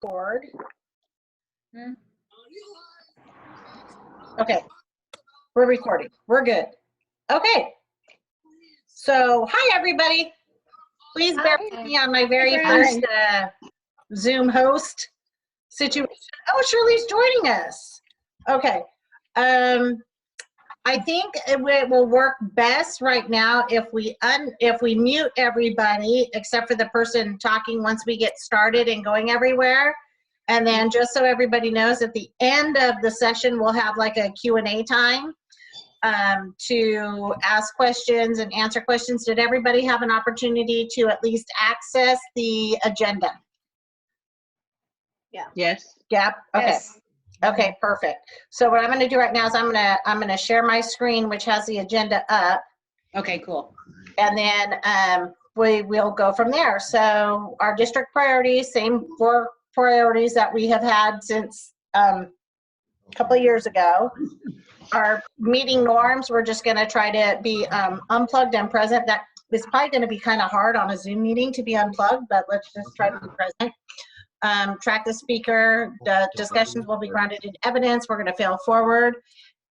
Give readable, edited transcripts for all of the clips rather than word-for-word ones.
Board. Okay, we're recording. We're good. Okay. So, hi everybody. Please bear with me on my very first Zoom host situation. Oh, Shirley's joining us. Okay. I think it will work best right now if we mute everybody except for the person talking once we get started and going everywhere. And then just so everybody knows, at the end of the session, we'll have like a Q&A time to ask questions and answer questions. Did everybody have an opportunity to at least access the agenda? Yeah. Yes. Yeah. Okay. Yes. Okay, perfect. So what I'm going to do right now is I'm going to share my screen, which has the agenda up. Okay, cool. And then we'll go from there. So our district priorities, same 4 priorities that we have had since a couple of years ago. Our meeting norms, we're just going to try to be unplugged and present. That is probably going to be kind of hard on a Zoom meeting to be unplugged, but let's just try to be present. Track the speaker. The discussions will be grounded in evidence. We're going to fail forward.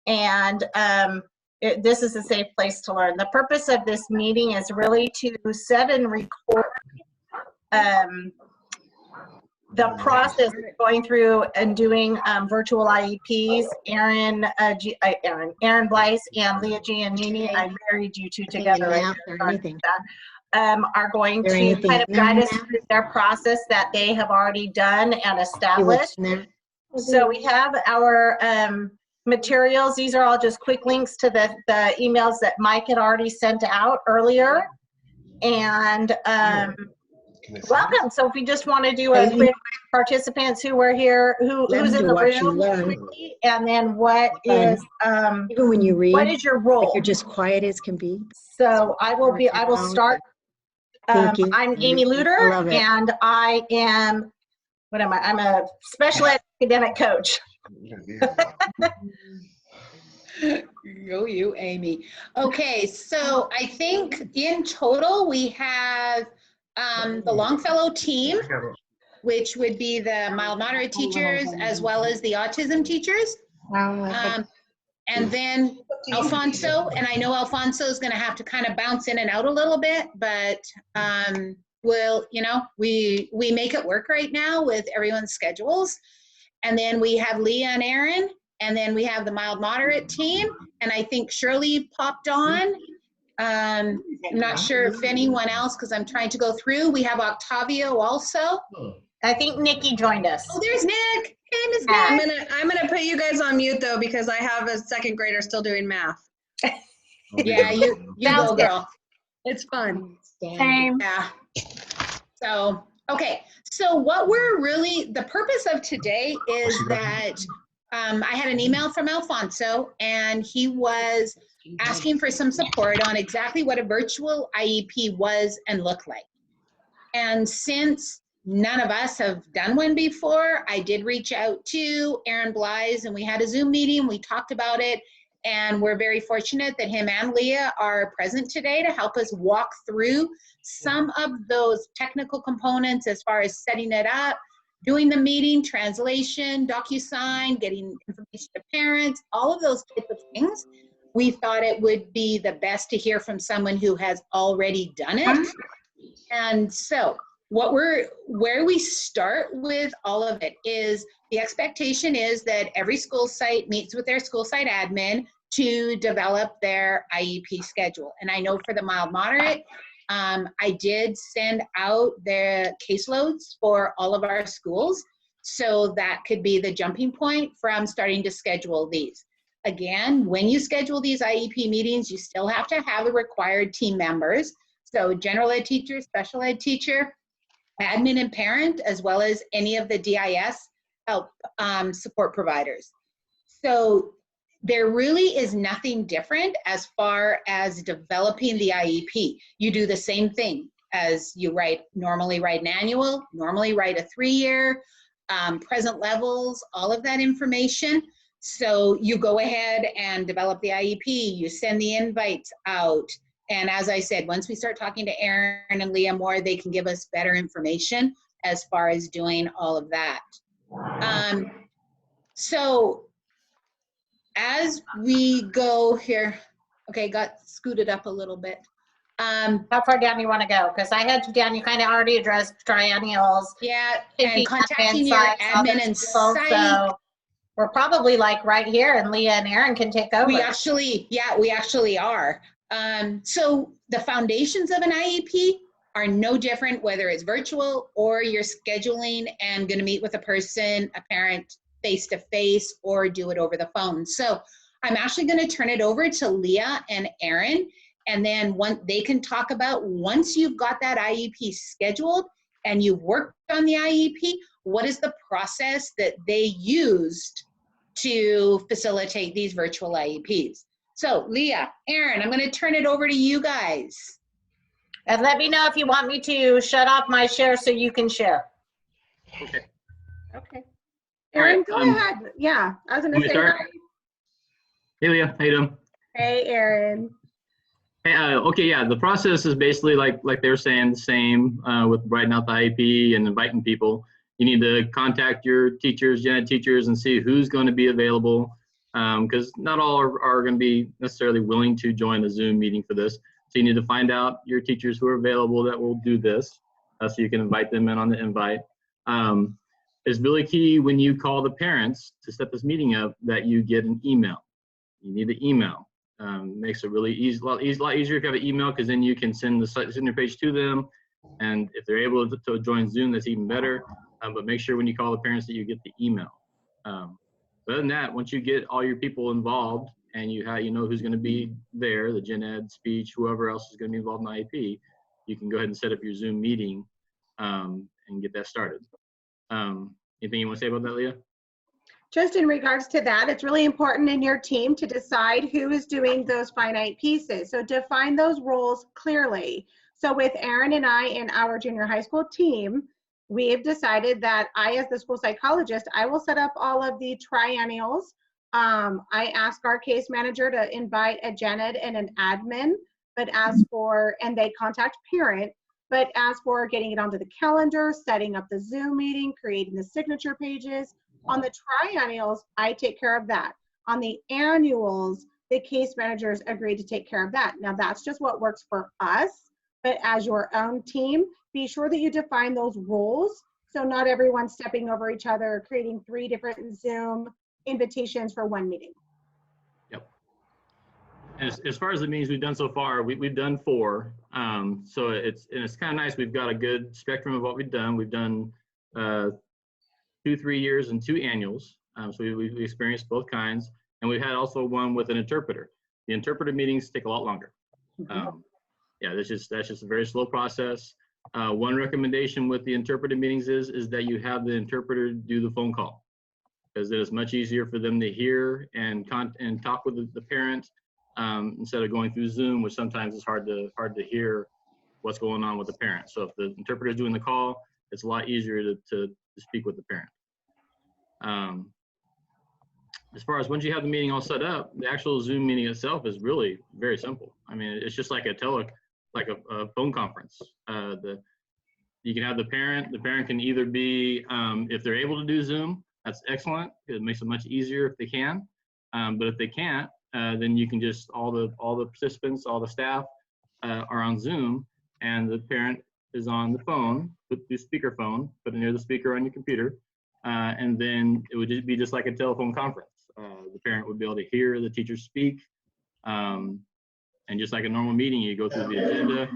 And this is a safe place to learn. The purpose of this meeting is really to set and record the process of going through and doing virtual IEPs. Aaron Blyce and Leah Giannini, I married you two together. Are going to kind of guide us through their process that they have already done and established. So we have our materials. These are all just quick links to the emails that Mike had already sent out earlier. And welcome. So if we just want to do a quick participants who were here, who's in the room, and then what is even when you read, what is your role? Like you're just quiet as can be. So I will start. I'm Amy Luter, and I am, what am I? I'm a special ed academic coach. Go you, Amy. Okay, so I think in total we have the Longfellow team, which would be the mild moderate teachers as well as the autism teachers. And then Alfonso, and I know Alfonso is going to have to kind of bounce in and out a little bit, but we make it work right now with everyone's schedules. And then we have Leah and Aaron, and then we have the mild moderate team, and I think Shirley popped on. I'm not sure if anyone else, because I'm trying to go through. We have Octavio also. I think Nikki joined us. Oh, there's Nick. Hey, Miss Nick. I'm gonna put you guys on mute though, because I have a second grader still doing math. Yeah, you go, girl. It's fun. Same. Yeah. So, okay. So what we're really, the purpose of today is that I had an email from Alfonso, and he was asking for some support on exactly what a virtual IEP was and looked like. And since none of us have done one before, I did reach out to Aaron Blythe, and we had a Zoom meeting. We talked about it, and we're very fortunate that him and Leah are present today to help us walk through some of those technical components as far as setting it up, doing the meeting, translation, DocuSign, getting information to parents, all of those types of things. We thought it would be the best to hear from someone who has already done it. And so where we start with all of it is the expectation is that every school site meets with their school site admin to develop their IEP schedule. And I know for the mild moderate, I did send out the caseloads for all of our schools. So that could be the jumping point from starting to schedule these. Again, when you schedule these IEP meetings, you still have to have the required team members. So general ed teacher, special ed teacher, admin and parent, as well as any of the DIS help support providers. So there really is nothing different as far as developing the IEP. You do the same thing as you normally write an annual, normally write a 3-year, present levels, all of that information. So you go ahead and develop the IEP, you send the invites out. And as I said, once we start talking to Aaron and Leah more, they can give us better information. as far as doing all of that. So as we go here, okay, got scooted up a little bit. How far down you want to go? Because I had you down, you kind of already addressed triennials. Yeah, Safety, and contacting admin, your sites, admin other and people, site. so we're probably like right here, and Leah and Aaron can take over. We actually are. So the foundations of an IEP are no different, whether it's virtual or you're scheduling and going to meet with a person, a parent, face-to-face, or do it over the phone. So I'm actually going to turn it over to Leah and Aaron, and then they can talk about, once you've got that IEP scheduled and you've worked on the IEP, what is the process that they used to facilitate these virtual IEPs. So Leah, Aaron, I'm going to turn it over to you guys. And let me know if you want me to shut off my share so you can share. Okay. Okay. All right, Aaron, go ahead. Yeah, I was want gonna me to say start? hi. Hey, Leah, how you doing? Hey, Aaron. Hey, okay, yeah, the process is basically like they were saying, the same with writing out the IEP and inviting people. You need to contact your teachers, gen ed teachers, and see who's going to be available, because not all are going to be necessarily willing to join a Zoom meeting for this. So you need to find out your teachers who are available that will do this, so you can invite them in on the invite. It's really key when you call the parents to set this meeting up that you get an email. You need the email. Makes it really easy, a lot easier if you have an email, because then you can send the signature page to them, and if they're able to join Zoom, that's even better. But make sure when you call the parents that you get the email. Other than that, once you get all your people involved and you know who's going to be there, the gen ed, speech, whoever else is going to be involved in the IEP, you can go ahead and set up your Zoom meeting and get that started. Anything you want to say about that, Leah? Just in regards to that, it's really important in your team to decide who is doing those finite pieces. So define those roles clearly. So with Aaron and I in our junior high school team, we have decided that I, as the school psychologist, I will set up all of the triennials. I ask our case manager to invite a gen ed and an admin, but and they contact parent, but as for getting it onto the calendar, setting up the Zoom meeting, creating the signature pages, on the triennials, I take care of that. On the annuals, the case managers agreed to take care of that. Now that's just what works for us, but as your own team, be sure that you define those roles so not everyone's stepping over each other, creating 3 different Zoom invitations for one meeting. Yep. As far as the meetings we've done so far, we've done 4. So it's kind of nice. We've got a good spectrum of what we've done. We've done 2 3 years and 2 annuals. So we've experienced both kinds, and we've had also one with an interpreter. The interpreter meetings take a lot longer. Yeah, that's just a very slow process. One recommendation with the interpreter meetings is that you have the interpreter do the phone call, because it is much easier for them to hear and talk with the parent instead of going through Zoom, which sometimes is hard to hear what's going on with the parent. So if the interpreter is doing the call, it's a lot easier to speak with the parent. As far as once you have the meeting all set up, the actual Zoom meeting itself is really very simple. I mean, it's just like a phone conference. You can have the parent can either be, if they're able to do Zoom, that's excellent. It makes it much easier if they can. But if they can't, then you can just, all the participants, all the staff are on Zoom, and the parent is on the phone, with the speakerphone, put it near the speaker on your computer, and then it would be just like a telephone conference. The parent would be able to hear the teacher speak, and just like a normal meeting, you go through the agenda.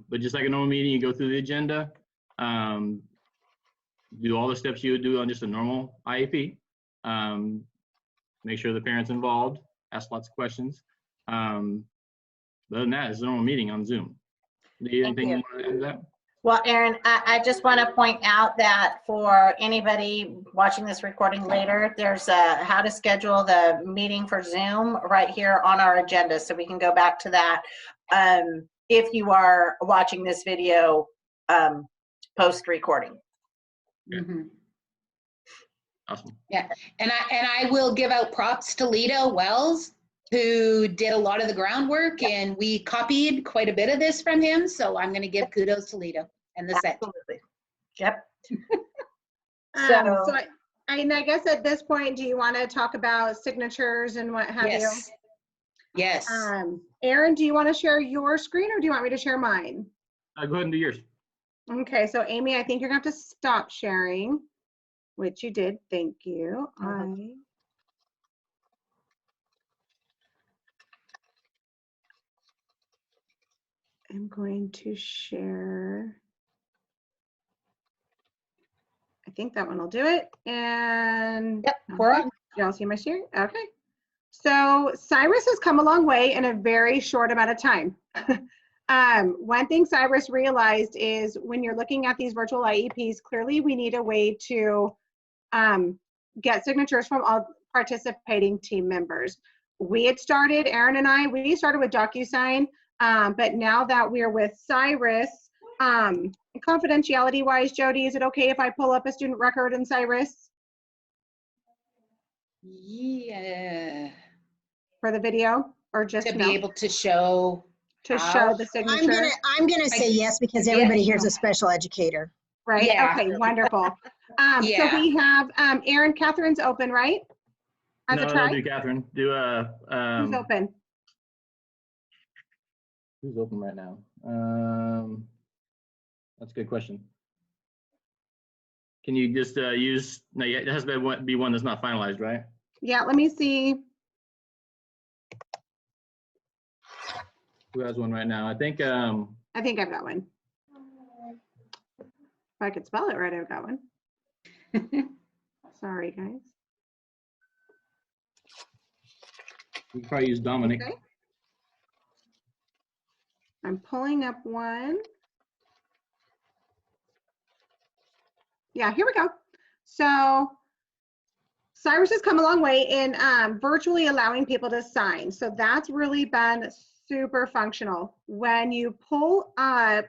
But just like a normal meeting, you go through the agenda, do all the steps you would do on just a normal IEP. Make sure the parent's involved, ask lots of questions. Other than that, it's a normal meeting on Zoom. Anything you want to add to that? Well, Aaron, I just want to point out that for anybody watching this recording later, there's how to schedule the meeting for Zoom right here on our agenda, so we can go back to that if you are watching this video post-recording. Mm-hmm. Awesome. Yeah, and I will give out props to Lita Wells. who did a lot of the groundwork, and we copied quite a bit of this from him. So I'm going to give kudos to Lito and the set. Absolutely. Yep. So I guess at this point, do you want to talk about signatures and what have you? Yes. Yes. Aaron, do you want to share your screen or do you want me to share mine? Go ahead and do yours. Okay, so Amy, I think you're gonna have to stop sharing, which you did. Thank you. I'm going to share. I think that one will do it. And Yep, we're on. y'all see my share? Okay. So Cyrus has come a long way in a very short amount of time. One thing Cyrus realized is when you're looking at these virtual IEPs, clearly we need a way to get signatures from all participating team members. We had started, Aaron and I, we started with DocuSign, but now that we're with Cyrus, confidentiality wise, Jody, is it okay if I pull up a student record in Cyrus Yeah. for the video or just To no? be able to show. To how? show the signature? I'm gonna say yes because everybody here's a special educator. Right, Yeah. okay, wonderful. So Yeah. we have, Aaron, Catherine's open, right? As No, a don't try? do Catherine. Do Who's open? who's open right now? That's a good question. Can you just use? No, yeah, it has to be one that's not finalized, right? Yeah, let me see. Who has one right now? I think. I think I've got one. If I could spell it right, I've got one. Sorry, guys. We can probably use Dominic. Okay. I'm pulling up one. Yeah, here we go. So Cyrus has come a long way in virtually allowing people to sign. So that's really been super functional. When you pull up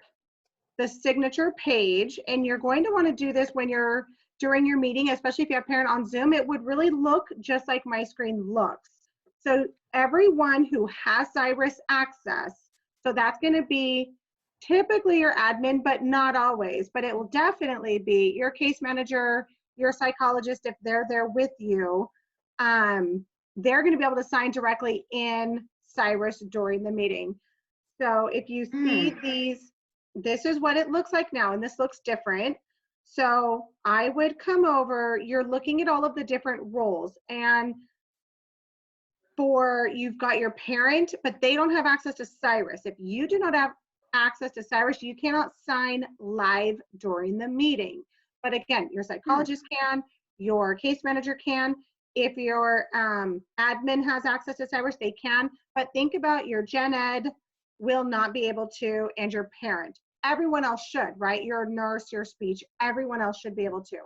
the signature page, and you're going to want to do this when you're during your meeting, especially if you have a parent on Zoom, it would really look just like my screen looks. So everyone who has Cyrus access, so that's going to be typically your admin, but not always, but it will definitely be your case manager, your psychologist, if they're there with you, they're going to be able to sign directly in Cyrus during the meeting. So if you see these, this is what it looks like now, and this looks different. So I would come over, you're looking at all of the different roles, and you've got your parent, but they don't have access to Cyrus. If you do not have access to Cyrus, you cannot sign live during the meeting. But again, your psychologist can, your case manager can. If your admin has access to Cyrus, they can. But think about your gen ed will not be able to, and your parent. Everyone else should, right? Your nurse, your speech, everyone else should be able to.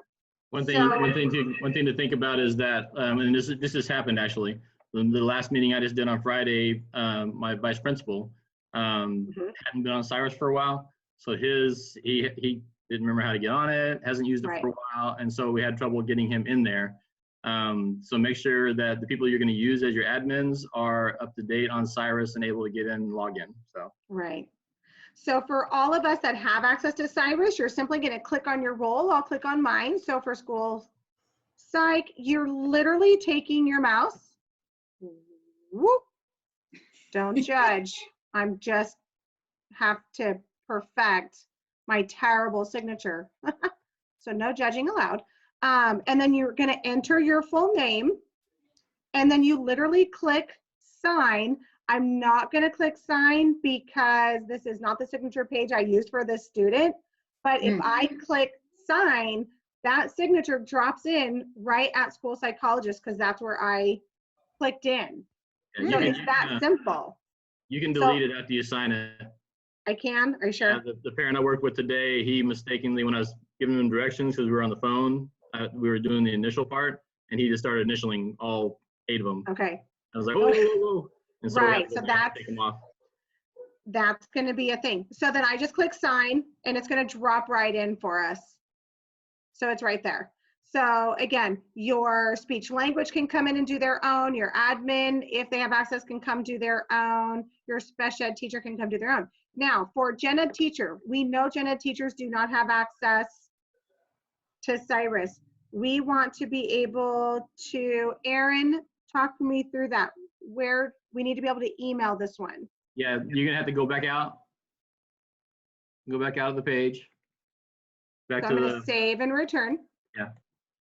One thing to think about is that, and this has happened actually. The last meeting I just did on Friday, my vice principal hadn't been on Cyrus for a while, so he didn't remember how to get on it, hasn't used it for a while, and so we had trouble getting him in there. So make sure that the people you're going to use as your admins are up to date on Cyrus and able to get in and log in. So right. So for all of us that have access to Cyrus, you're simply going to click on your role. I'll click on mine. So for school psych, you're literally taking your mouse. Whoop. Don't judge. I'm just have to perfect my terrible signature. So no judging allowed. And then you're going to enter your full name, and then you literally click sign. I'm not going to click sign because this is not the signature page I used for this student. But if I click sign, that signature drops in right at school psychologist because that's where I clicked in. yeah, So it's that simple. You can delete it after you sign it. I can? Are you sure? Yeah, the parent I worked with today, he mistakenly, when I was giving him directions because we were on the phone, we were doing the initial part, and he just started initialing all 8 of them. Okay. I was like, whoa, whoa, whoa. And so Right, so take them off. that's going to be a thing. So then I just click sign, and it's going to drop right in for us. So it's right there. So again, your speech language can come in and do their own. Your admin, if they have access, can come do their own. Your special ed teacher can come do their own. Now, for gen ed teacher, we know gen ed teachers do not have access to Cyrus. We want to be able to, Aaron, talk me through that. Where we need to be able to email this one. Yeah, you're gonna have to go back out. Go back out of the page. Back So to I'm going to the, save and return. Yeah.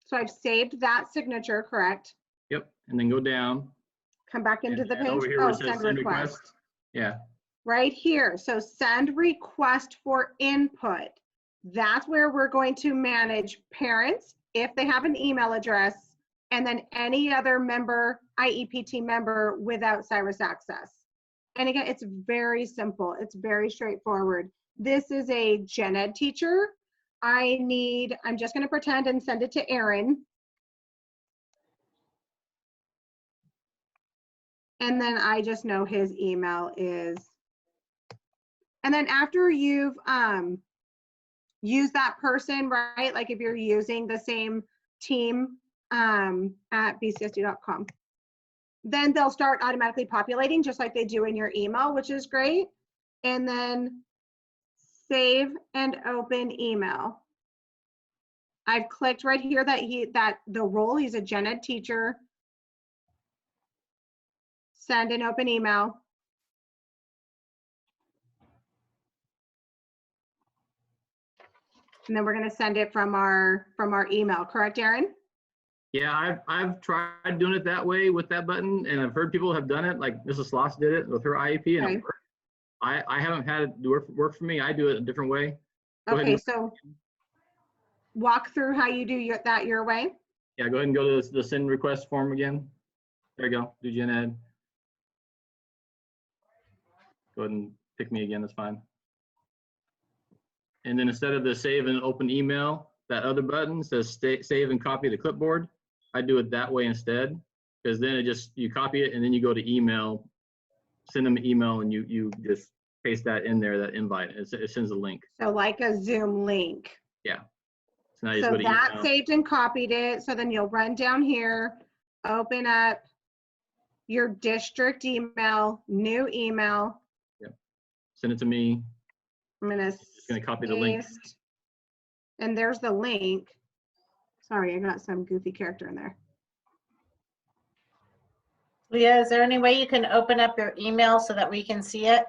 So I've saved that signature, correct? yep, and then go down. Come back into And the then page. over here where Oh, it says send request. Yeah, Right here. So send request for input. That's where we're going to manage parents, if they have an email address, and then any other member, IEP team member without Cyrus access. And again, it's very simple. It's very straightforward. This is a gen ed teacher. I'm just going to pretend and send it to Aaron. And then I just know his email is. And then after you've used that person, right? Like if you're using the same team at bcsd.com, then they'll start automatically populating just like they do in your email, which is great. And then save and open email. I've clicked right here that the role, he's a gen ed teacher. Send and open email. And then we're going to send it from our email, correct, Aaron? yeah, I've tried doing it that way with that button, and I've heard people have done it, like Mrs. Sloss did it with her IEP, and Okay. it worked. I haven't had it work for me. I do it a different way. Go ahead Okay, and- so walk through how you do that your way. Yeah, go ahead and go to the send request form again. There you go, do gen ed. Go ahead and pick me again, that's fine. And then instead of the save and open email, that other button says save and copy to clipboard. I do it that way instead, because then you copy it and then you go to email, send them an email, and you just paste that in there, that invite. It sends a link. So like a Zoom link. Yeah. So now you just So go to that email. saved and copied it. So then you'll run down here, open up your district email, new email. Send it to me. I'm gonna Just gonna copy the link. paste. And there's the link. Sorry, I got some goofy character in there. Leah, is there any way you can open up your email so that we can see it?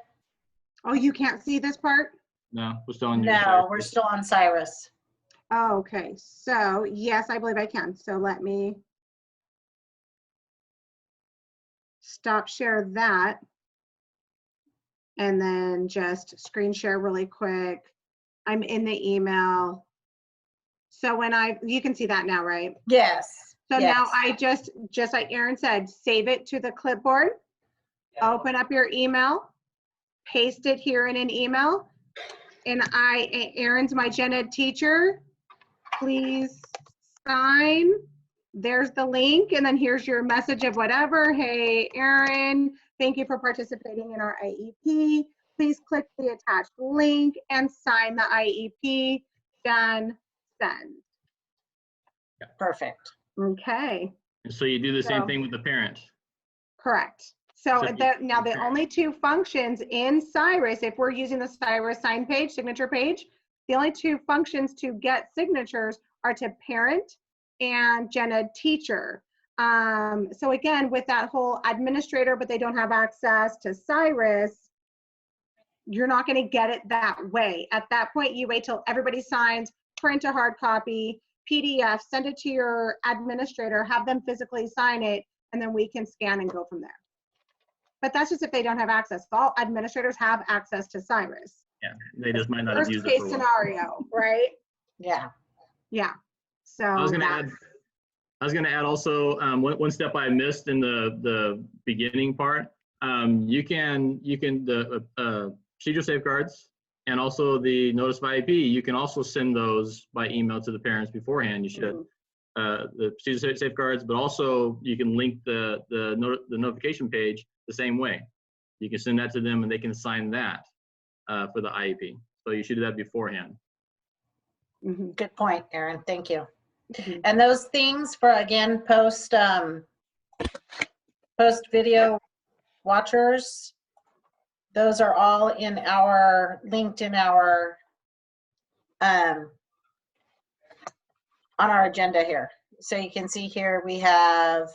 Oh, you can't see this part? No, we're still on your No, side. we're still on Cyrus. Oh, okay, so yes, I believe I can. So let me stop share that. And then just screen share really quick. I'm in the email. So when you can see that now, right? Yes. So yes. now I just like Aaron said, save it to the clipboard, open up your email, paste it here in an email. And Aaron's my gen ed teacher. Please sign. There's the link. And then here's your message of whatever. Hey, Aaron, thank you for participating in our IEP. Please click the attached link and sign the IEP. Done. Send. Perfect. Okay. And so you do the same So- thing with the parent. Correct. So Except now the only two functions in Cyrus, if we're using the Cyrus sign page, signature page, the only two functions to get signatures are to parent and gen ed teacher. So again, with that whole administrator, but they don't have access to Cyrus, you're not going to get it that way. At that point, you wait till everybody signs, print a hard copy, PDF, send it to your administrator, have them physically sign it, and then we can scan and go from there. But that's just if they don't have access. All administrators have access to Cyrus. Yeah, they just might not have Worst used it case for a while. scenario, right? Yeah. Yeah. So I was gonna add also one step I missed in the beginning part. You can the procedural safeguards and also the notice of IEP. You can also send those by email to the parents beforehand. You should the procedural safeguards, but also you can link the notification page the same way. You can send that to them and they can sign that for the IEP. So you should do that beforehand. Mhm. Good point, Aaron. Thank you. And those things for, again, post video watchers, those are all in our, linked in our, on our agenda here. So you can see here, we have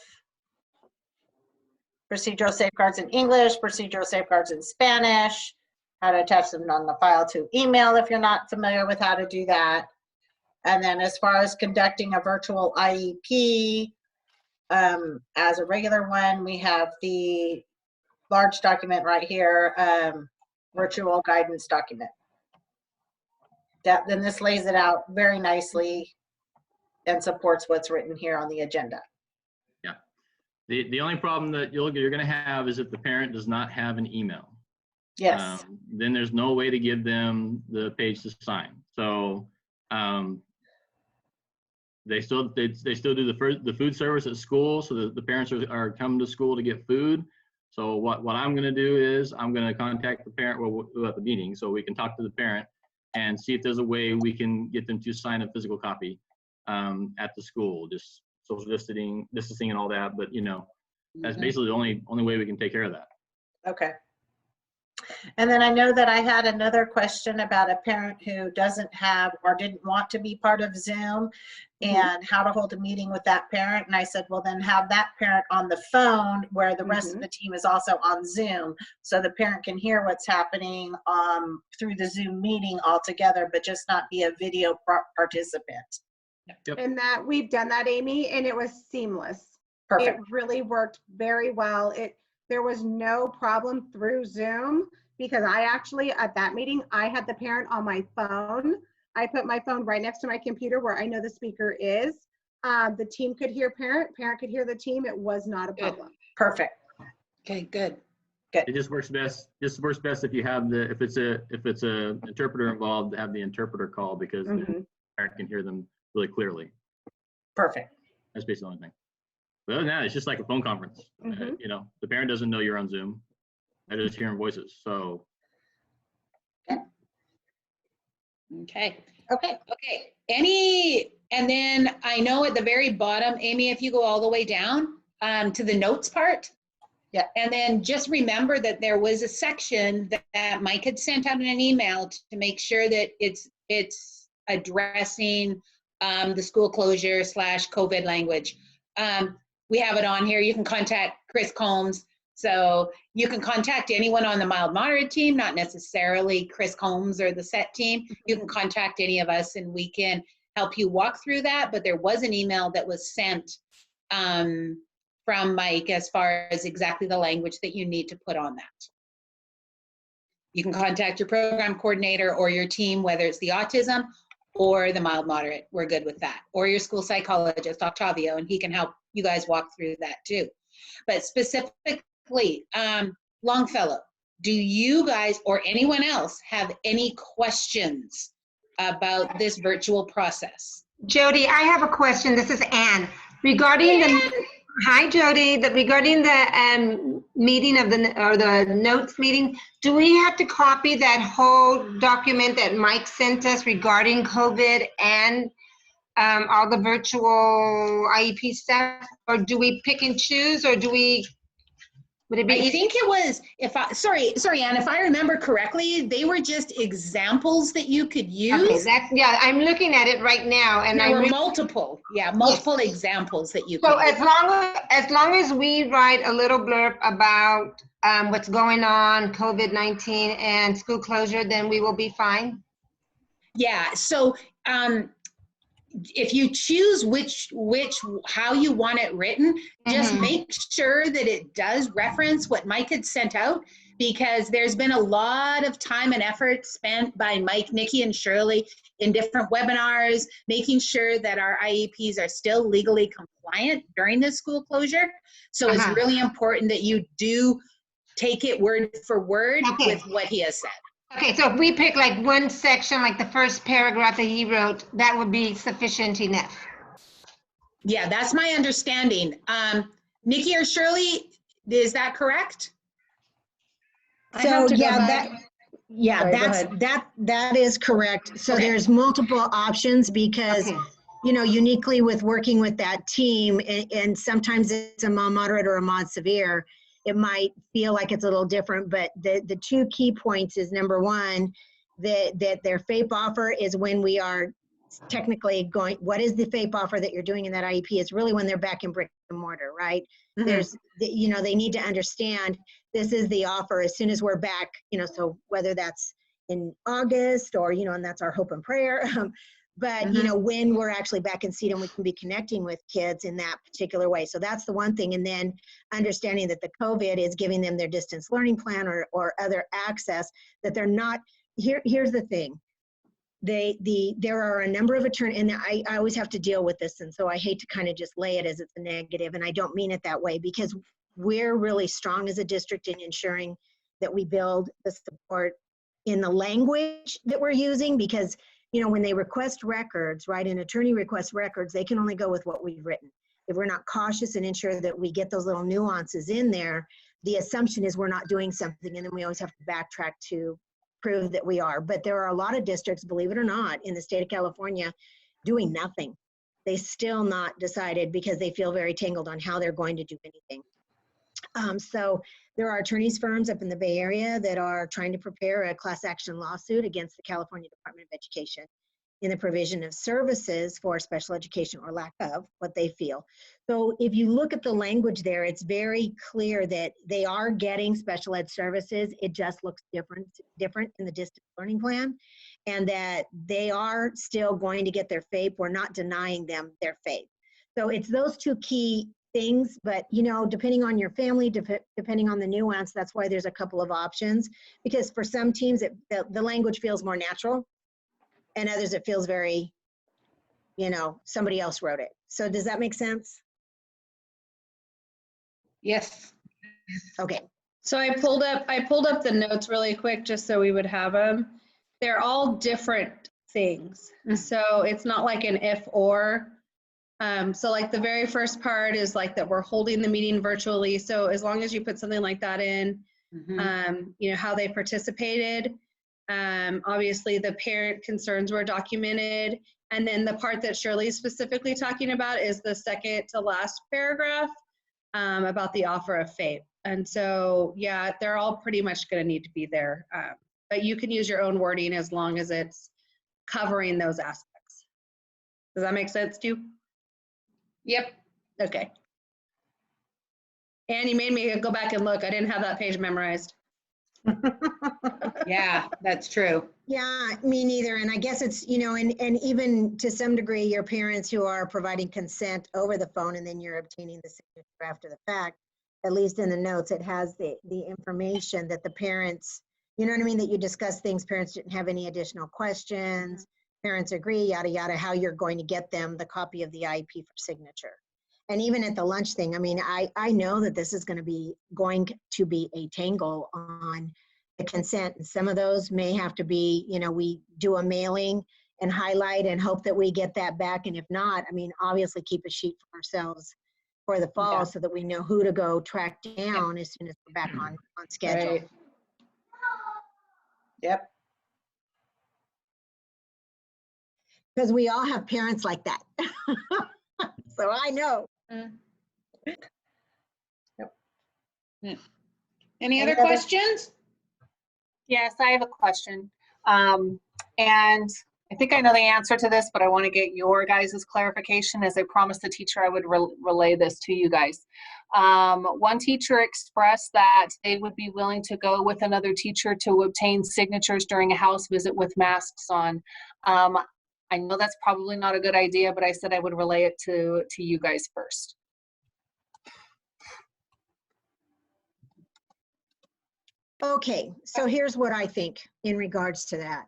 procedural safeguards in English, procedural safeguards in Spanish, how to attach them on the file to email if you're not familiar with how to do that. And then as far as conducting a virtual IEP, as a regular one, we have the large document right here, virtual guidance document. Then this lays it out very nicely and supports what's written here on the agenda. Yeah. The only problem that you're going to have is if the parent does not have an email. Yes. Then there's no way to give them the page to sign. So they still do the food service at school, so the parents are coming to school to get food. So what I'm going to do is I'm going to contact the parent at the meeting, so we can talk to the parent and see if there's a way we can get them to sign a physical copy at the school, just social distancing and all that. But that's basically the only way we can take care of that. Okay. And then I know that I had another question about a parent who doesn't have or didn't want to be part of Zoom and how to hold a meeting with that parent. And I said, well, then have that parent on the phone where the rest of the team is also on Zoom, so the parent can hear what's happening through the Zoom meeting altogether, but just not be a video participant. Yep. And that we've done that, Amy, and it was seamless. Perfect. It really worked very well. There was no problem through Zoom, because I actually, at that meeting, I had the parent on my phone. I put my phone right next to my computer where I know the speaker is. The team could hear parent could hear the team. It was not a problem. Perfect. Okay, good. It just works best. This works best if you have if it's a interpreter involved, to have the interpreter call, because the parent can hear them really clearly. Perfect. That's basically the only thing. But other than that, it's just like a phone conference. The parent doesn't know you're on Zoom. They're just hearing voices. So. Okay. Okay. And then I know at the very bottom, Amy, if you go all the way down to the notes part. Yeah. And then just remember that there was a section that Mike had sent out in an email to make sure that it's addressing the school closure / COVID language. We have it on here. You can contact Chris Combs. So you can contact anyone on the mild moderate team, not necessarily Chris Combs or the SET team. You can contact any of us and we can help you walk through that. But there was an email that was sent from Mike as far as exactly the language that you need to put on that. You can contact your program coordinator or your team, whether it's the autism or the mild moderate. We're good with that. Or your school psychologist, Octavio, and he can help you guys walk through that too. But specifically, Longfellow, do you guys or anyone else have any questions about this virtual process? Jody, I have a question. This is Anne. Regarding hi Jody, regarding the meeting of the notes meeting, do we have to copy that whole document that Mike sent us regarding COVID and all the virtual IEP stuff, or do we pick and choose, or would it be I think it was, sorry, Anne, if I remember correctly, they were just examples that you could use. Okay, I'm looking at it right now, and there were multiple examples that you could use. As long as we write a little blurb about what's going on, COVID-19 and school closure, then we will be fine. Yeah, so if you choose how you want it written, just make sure that it does reference what Mike had sent out, because there's been a lot of time and effort spent by Mike, Nikki, and Shirley in different webinars, making sure that our IEPs are still legally compliant during this school closure. So it's really important that you do take it word for word with what he has said. Okay, so if we pick like one section, like the first paragraph that he wrote, that would be sufficient enough. Yeah, that's my understanding. Nikki or Shirley, is that correct? So that is correct. So there's multiple options, because uniquely with working with that team, and sometimes it's a mild moderate or a mod severe, it might feel like it's a little different, but the two key points is, number one, that their FAPE offer is when we are technically going, what is the FAPE offer that you're doing in that IEP? It's really when they're back in brick and mortar, right? There's, they need to understand this is the offer as soon as we're back, so whether that's in August or, and that's our hope and prayer. But, when we're actually back in seat and we can be connecting with kids in that particular way. So that's the one thing. And then understanding that the COVID is giving them their distance learning plan or other access, that they're not, here's the thing. There are a number of attorneys, and I always have to deal with this. And so I hate to kind of just lay it as it's a negative, and I don't mean it that way, because we're really strong as a district in ensuring that we build the support in the language that we're using, because when they request records, right, an attorney requests records, they can only go with what we've written. If we're not cautious and ensure that we get those little nuances in there, the assumption is we're not doing something, and then we always have to backtrack to prove that we are. But there are a lot of districts, believe it or not, in the state of California doing nothing. They still not decided because they feel very tangled on how they're going to do anything. So there are attorneys firms up in the Bay Area that are trying to prepare a class action lawsuit against the California Department of Education in the provision of services for special education, or lack of, what they feel. So if you look at the language there, it's very clear that they are getting special ed services. It just looks different in the distance learning plan, and that they are still going to get their FAPE. We're not denying them their FAPE. So it's those two key things, but depending on your family, depending on the nuance, that's why there's a couple of options, because for some teams the language feels more natural, and others it feels very, somebody else wrote it. So does that make sense? Yes. Okay. So I pulled up the notes really quick just so we would have them. They're all different things. So it's not like an if or. So like the very first part is like that we're holding the meeting virtually. So as long as you put something like that in, how they participated, obviously the parent concerns were documented. And then the part that Shirley's specifically talking about is the second to last paragraph about the offer of FAPE. And so, yeah, they're all pretty much going to need to be there. But you can use your own wording as long as it's covering those aspects. Does that make sense to you? Yep. Okay. And you made me go back and look. I didn't have that page memorized. Yeah, that's true. Yeah, me neither. And I guess it's, and even to some degree, your parents who are providing consent over the phone, and then you're obtaining the signature after the fact, at least in the notes, it has the information that the parents, that you discuss things, parents didn't have any additional questions, parents agree, yada, yada, how you're going to get them the copy of the IEP for signature. And even at the lunch thing, I know that this is going to be a tangle on the consent. And some of those may have to be, we do a mailing and highlight and hope that we get that back. And if not, obviously keep a sheet for ourselves for the fall so that we know who to go track down as soon as we're back on schedule. Right. Yep. Because we all have parents like that. So I know. Any other questions? Yes, I have a question. And I think I know the answer to this, but I want to get your guys' clarification. As I promised the teacher, I would relay this to you guys. One teacher expressed that they would be willing to go with another teacher to obtain signatures during a house visit with masks on. I know that's probably not a good idea, but I said I would relay it to you guys first. Okay, so here's what I think in regards to that.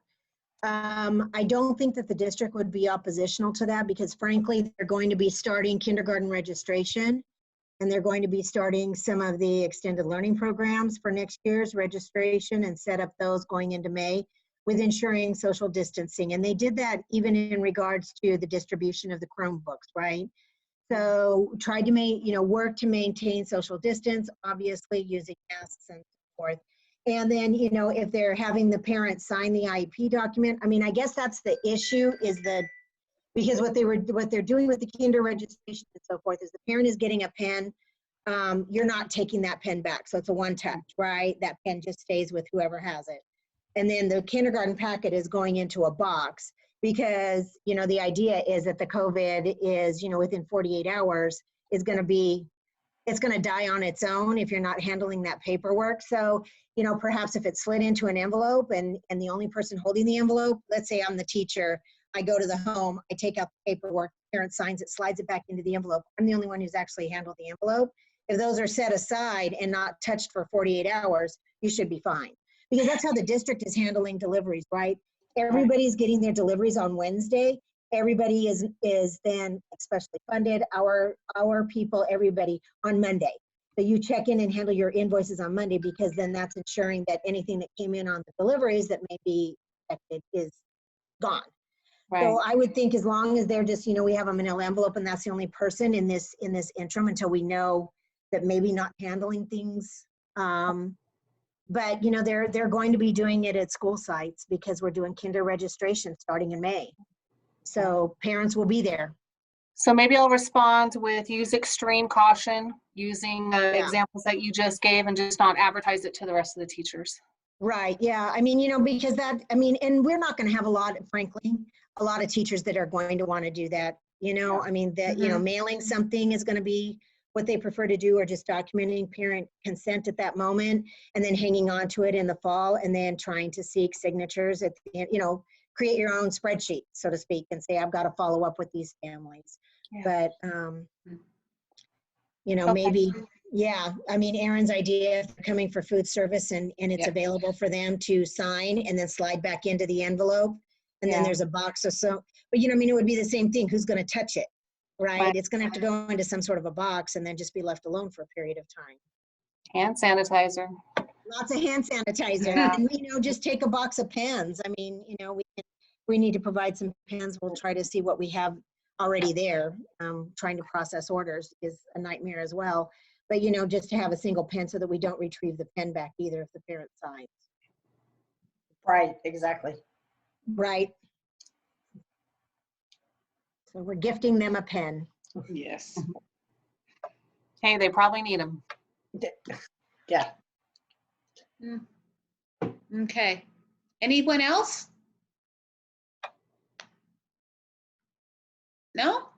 I don't think that the district would be oppositional to that, because frankly, they're going to be starting kindergarten registration, and they're going to be starting some of the extended learning programs for next year's registration and set up those going into May with ensuring social distancing. And they did that even in regards to the distribution of the Chromebooks, right? So tried to work to maintain social distance, obviously using masks and so forth. And then, if they're having the parents sign the IEP document, I guess that's the issue, is the Because what they're doing with the kinder registration and so forth is the parent is getting a pen. You're not taking that pen back. So it's a one touch, right? That pen just stays with whoever has it. And then the kindergarten packet is going into a box because, you know, the idea is that the COVID is, you know, within 48 hours is going to be, it's going to die on its own if you're not handling that paperwork. So, you know, perhaps if it's slid into an envelope and the only person holding the envelope, let's say I'm the teacher, I go to the home, I take out the paperwork, parent signs it, slides it back into the envelope. I'm the only one who's actually handled the envelope. If those are set aside and not touched for 48 hours, you should be fine. Because that's how the district is handling deliveries, right? Everybody's getting their deliveries on Wednesday. Everybody is then especially funded, our people, everybody on Monday. So you check in and handle your invoices on Monday because then that's ensuring that anything that came in on the deliveries that may be affected is gone. Right. So I would think as long as they're just, you know, we have a manila envelope and that's the only person in this interim until we know that maybe not handling things. But, you know, they're going to be doing it at school sites because we're doing kinder registration starting in May. So parents will be there. So maybe I'll respond with use extreme caution, using examples that you just gave and just not advertise it to the rest of the teachers. Right, yeah. I mean, you know, because that, I mean, and we're not going to have a lot, frankly, a lot of teachers that are going to want to do that. You know, I mean, that, you know, mailing something is going to be what they prefer to do, or just documenting parent consent at that moment and then hanging on to it in the fall and then trying to seek signatures at the end, you know, create your own spreadsheet, so to speak, and say, I've got to follow up with these families. Yeah. But, you know, maybe, yeah, I mean, Erin's idea of coming for food service and it's available for them to sign and then slide back into the envelope. And then there's a box or so, but you know, I mean, it would be the same thing. Who's going to touch it, right? It's going to have to go into some sort of a box and then just be left alone for a period of time. Hand sanitizer. Lots of hand sanitizer. And, you know, just take a box of pens. I mean, you know, we need to provide some pens. We'll try to see what we have already there. Trying to process orders is a nightmare as well. But, you know, just to have a single pen so that we don't retrieve the pen back either if the parent signs. Right, exactly. Right. So we're gifting them a pen. Yes. Hey, they probably need them. Yeah. Okay. Anyone else? No?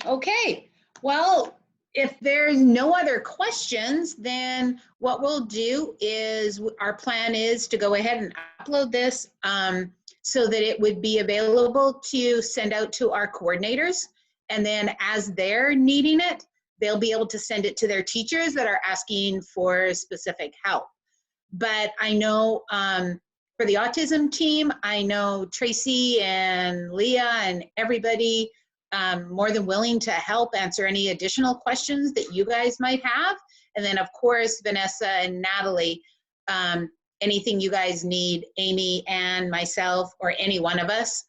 Okay. Well, if there's no other questions, then what we'll do is our plan is to go ahead and upload this so that it would be available to send out to our coordinators. And then as they're needing it, they'll be able to send it to their teachers that are asking for specific help. But I know for the autism team, I know Tracy and Leah and everybody more than willing to help answer any additional questions that you guys might have. And then of course, Vanessa and Natalie, anything you guys need, Amy and myself or any one of us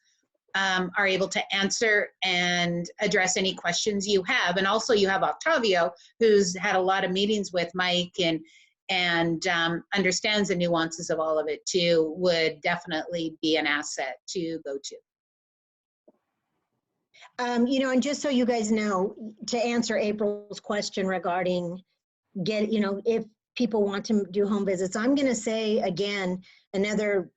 are able to answer and address any questions you have. And also you have Octavio, who's had a lot of meetings with Mike and understands the nuances of all of it too, would definitely be an asset to go to. You know, and just so you guys know, to answer April's question regarding you know, if people want to do home visits, I'm going to say again, another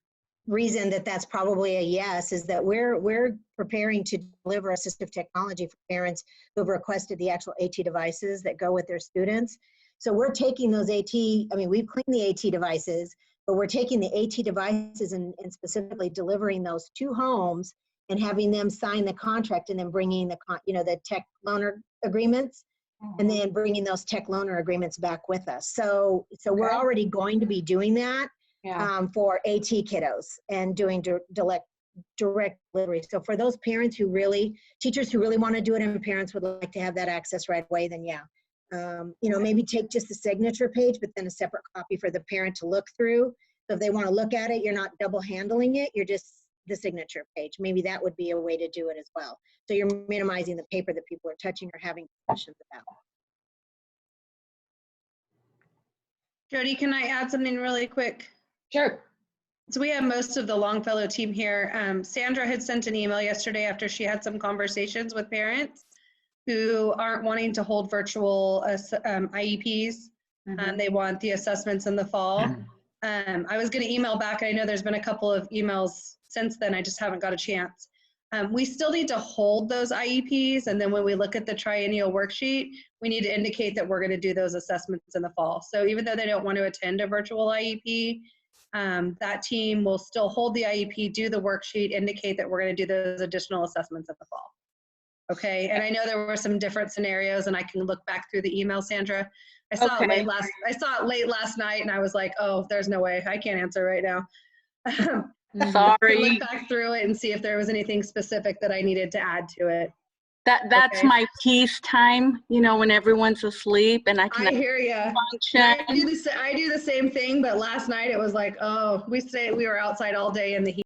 reason that that's probably a yes is that we're preparing to deliver assistive technology for parents who have requested the actual AT devices that go with their students. So we're taking those AT, I mean, we've cleaned the AT devices, but we're taking the AT devices and specifically delivering those to homes and having them sign the contract and then bringing the, you know, the tech loaner agreements and then bringing those tech loaner agreements back with us. So we're already going to be doing that for AT kiddos and doing direct delivery. So for those parents who really, teachers who really want to do it and parents would like to have that access right away, then yeah. You know, maybe take just the signature page, but then a separate copy for the parent to look through. So if they want to look at it, you're not double handling it, you're just the signature page. Maybe that would be a way to do it as well. So you're minimizing the paper that people are touching or having discussions about. Jody, can I add something really quick? Sure. So we have most of the Longfellow team here. Sandra had sent an email yesterday after she had some conversations with parents who aren't wanting to hold virtual IEPs. They want the assessments in the fall. I was going to email back. I know there's been a couple of emails since then. I just haven't got a chance. We still need to hold those IEPs. And then when we look at the triennial worksheet, we need to indicate that we're going to do those assessments in the fall. So even though they don't want to attend a virtual IEP, that team will still hold the IEP, do the worksheet, indicate that we're going to do those additional assessments in the fall. Okay, and I know there were some different scenarios, and I can look back through the email, Sandra. I saw it late last night, and I was like, oh, there's no way, I can't answer right now. Sorry. Look back through it and see if there was anything specific that I needed to add to it. That's Okay. my peace time, you know, when everyone's asleep and I can I hear you. function. I do the same thing, but last night it was like, oh, we were outside all day in the heat.